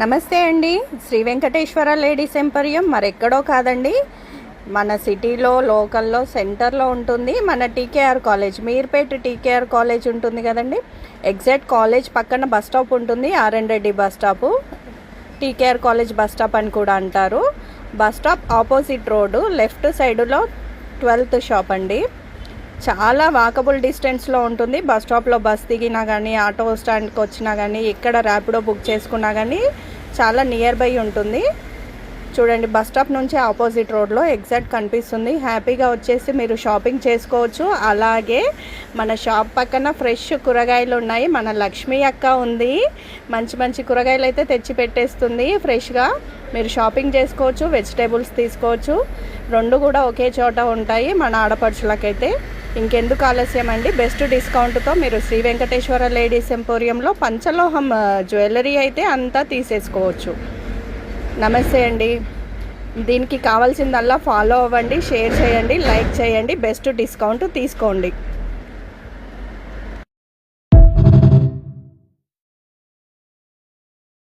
నమస్తే అండి. Shri Venkateswara ladies emporium మరెక్కడో కాదండి, మన సిటీలో లోకల్లో సెంటర్లో ఉంటుంది. మన TKR college, Meerpet TKR college ఉంటుంది కదండి, ఎగ్జాక్ట్ కాలేజ్ పక్కన బస్ స్టాప్ ఉంటుంది. RN Reddy bus stop, TKR college bus stop అని కూడా అంటారు. Bus stop opposite road left సైడులో 12th షాప్ అండి. చాలా వాకబుల్ డిస్టెన్స్లో ఉంటుంది. బస్ స్టాప్లో బస్ దిగినా కానీ, ఆటో స్టాండ్కి వచ్చినా కానీ, ఇక్కడ ర్యాపిడో బుక్ చేసుకున్నా కానీ చాలా నియర్ బై ఉంటుంది. చూడండి, బస్ స్టాప్ నుంచి ఆపోజిట్ రోడ్లో ఎగ్జాక్ట్ కనిపిస్తుంది. హ్యాపీగా వచ్చేసి మీరు షాపింగ్ చేసుకోవచ్చు. అలాగే మన షాప్ పక్కన ఫ్రెష్ కూరగాయలు ఉన్నాయి. మన లక్ష్మీ అక్క ఉంది, మంచి మంచి కూరగాయలు అయితే తెచ్చి పెట్టేస్తుంది ఫ్రెష్గా. మీరు షాపింగ్ చేసుకోవచ్చు, వెజిటేబుల్స్ తీసుకోవచ్చు. రెండు కూడా ఒకే చోట ఉంటాయి మన ఆడపడుచులకైతే. ఇంకెందుకు ఆలస్యం అండి, బెస్ట్ డిస్కౌంట్తో మీరు శ్రీ వెంకటేశ్వర లేడీస్ ఎంపోరియంలో పంచలోహం జ్యువెలరీ అయితే అంతా తీసేసుకోవచ్చు. నమస్తే అండి. దీనికి కావాల్సిందల్లా ఫాలో అవ్వండి, షేర్ చేయండి, లైక్ చేయండి, బెస్ట్ డిస్కౌంట్ తీసుకోండి.